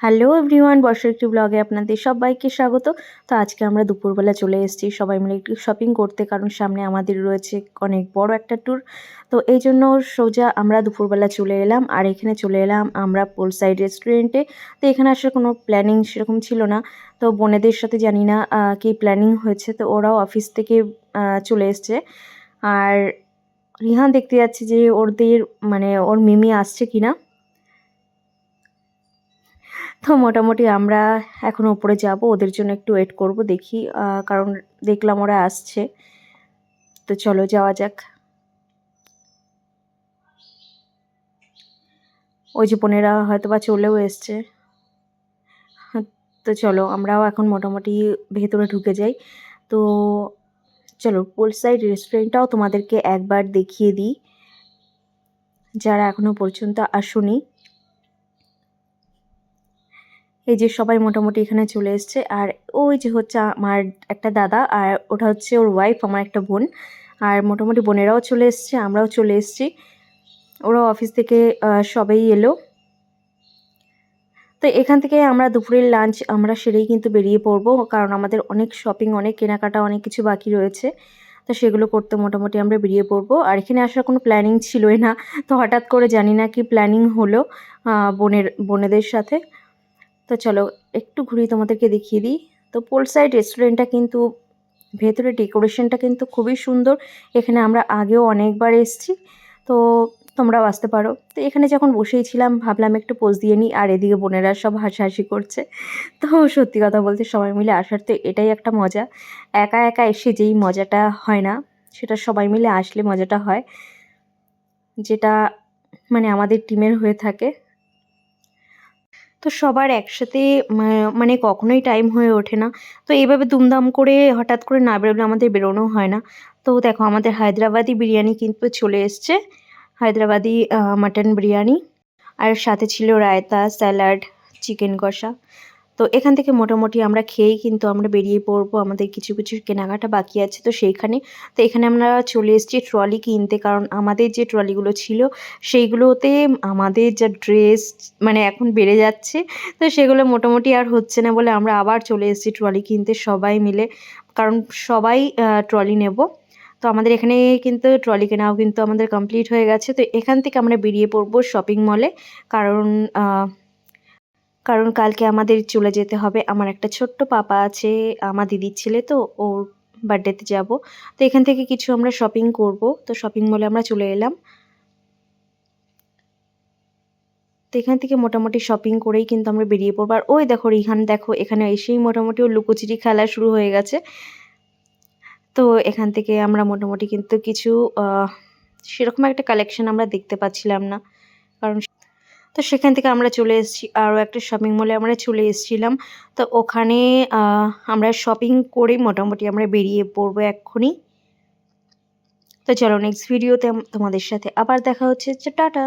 Hello everyone, বর্ষার একটি ব্লগে আপনাদের সবাইকে স্বাগত। তো আজকে আমরা দুপুরবেলা চলে এসেছি সবাই মিলে একটু শপিং করতে, কারণ সামনে আমাদের রয়েছে অনেক বড় একটা ট্যুর। তো এই জন্য সোজা আমরা দুপুরবেলা চলে এলাম, আর এখানে চলে এলাম আমরা পোল সাইড রেস্টুরেন্টে। তো এখানে আসার কোনো প্ল্যানিং সেরকম ছিল না। তো বোনেদের সাথে জানি না কি প্ল্যানিং হয়েছে, তো ওরাও অফিস থেকে চলে এসছে। আর রিহান দেখতে যাচ্ছে যে ওদের মানে ওর মিমি আসছে কিনা। তো মোটামুটি আমরা এখন ওপরে যাব, ওদের জন্য একটু ওয়েট করব, দেখি কারণ দেখলাম ওরা আসছে। তো চলো যাওয়া যাক। ওই যে বোনেরা হয়তো বা চলেও এসছে। তো চলো আমরাও এখন মোটামুটি ভেতরে ঢুকে যাই। তো চলো পোল সাইড রেস্টুরেন্টটাও তোমাদেরকে একবার দেখিয়ে দিই, যারা এখনো পর্যন্ত আসুনি। এই যে সবাই মোটামুটি এখানে চলে এসছে, আর ওই যে হচ্ছে আমার একটা দাদা, আর ওটা হচ্ছে ওর ওয়াইফ, আমার একটা বোন। আর মোটামুটি বোনেরাও চলে এসছে, আমরাও চলে এসছি। ওরাও অফিস থেকে সবাই এলো। তো এখান থেকে আমরা দুপুরের লাঞ্চ আমরা সেরেই কিন্তু বেরিয়ে পড়বো, কারণ আমাদের অনেক শপিং, অনেক কেনাকাটা, অনেক কিছু বাকি রয়েছে। তো সেগুলো করতে মোটামুটি আমরা বেরিয়ে পড়বো। আর এখানে আসার কোনো প্ল্যানিং ছিলই না, তো হঠাৎ করে জানি না কি প্ল্যানিং হলো বোনেদের সাথে। তো চলো একটু ঘুরিয়ে তোমাদেরকে দেখিয়ে দিই। তো পোল সাইড রেস্টুরেন্টটা কিন্তু ভেতরে ডেকোরেশনটা কিন্তু খুবই সুন্দর। এখানে আমরা আগেও অনেকবার এসেছি, তো তোমরাও আসতে পারো। তো এখানে যখন বসেই ছিলাম ভাবলাম একটু পোজ দিয়ে নিই, আর এদিকে বোনেরা সব হাসাহাসি করছে। তো সত্যি কথা বলতে সবাই মিলে আসার তো এটাই একটা মজা। একা একা এসে যেই মজাটা হয় না, সেটা সবাই মিলে আসলে মজাটা হয়, যেটা মানে আমাদের টিমের হয়ে থাকে। তো সবার একসাথে মানে কখনোই টাইম হয়ে ওঠে না। তো এইভাবে দুমদাম করে হঠাৎ করে না বেরোলে আমাদের বেরোনো হয় না। তো দেখো আমাদের হায়দ্রাবাদি বিরিয়ানি কিন্তু চলে এসছে, হায়দ্রাবাদি মাটন বিরিয়ানি। আর সাথে ছিল রায়তা, স্যালাড, চিকেন কষা। তো এখান থেকে মোটামুটি আমরা খেয়েই কিন্তু আমরা বেরিয়ে পড়বো, আমাদের কিছু কিছু কেনাকাটা বাকি আছে তো সেইখানে। তো এখানে আমরা চলে এসেছি ট্রলি কিনতে, কারণ আমাদের যে ট্রলিগুলো ছিল সেইগুলোতে আমাদের যা ড্রেস মানে এখন বেড়ে যাচ্ছে, তো সেগুলো মোটামুটি আর হচ্ছে না বলে আমরা আবার চলে এসেছি ট্রলি কিনতে সবাই মিলে, কারণ সবাই ট্রলি নেব। তো আমাদের এখানে কিন্তু ট্রলি কেনাও কিন্তু আমাদের কমপ্লিট হয়ে গেছে। তো এখান থেকে আমরা বেরিয়ে পড়বো শপিং মলে, কারণ কারণ কালকে আমাদের চলে যেতে হবে। আমার একটা ছোট্ট পাপা আছে, আমার দিদির ছেলে, তো ওর বার্থডেতে যাব। তো এখান থেকে কিছু আমরা শপিং করব, তো শপিং মলে আমরা চলে এলাম। তো এখান থেকে মোটামুটি শপিং করেই কিন্তু আমরা বেরিয়ে পড়বো। আর ওই দেখো রিহান, দেখো এখানে এসেই মোটামুটি ওর লুকোচুরি খেলা শুরু হয়ে গেছে। তো এখান থেকে আমরা মোটামুটি কিন্তু কিছু সেরকম একটা কালেকশন আমরা দেখতে পাচ্ছিলাম না, কারণ তো সেখান থেকে আমরা চলে এসেছি আরও একটা শপিং মলে আমরা চলে এসেছিলাম। তো ওখানে আমরা শপিং করে মোটামুটি আমরা বেরিয়ে পড়বো এক্ষুনি। তো চলো নেক্সট ভিডিওতে তোমাদের সাথে আবার দেখা হচ্ছে। টাটা।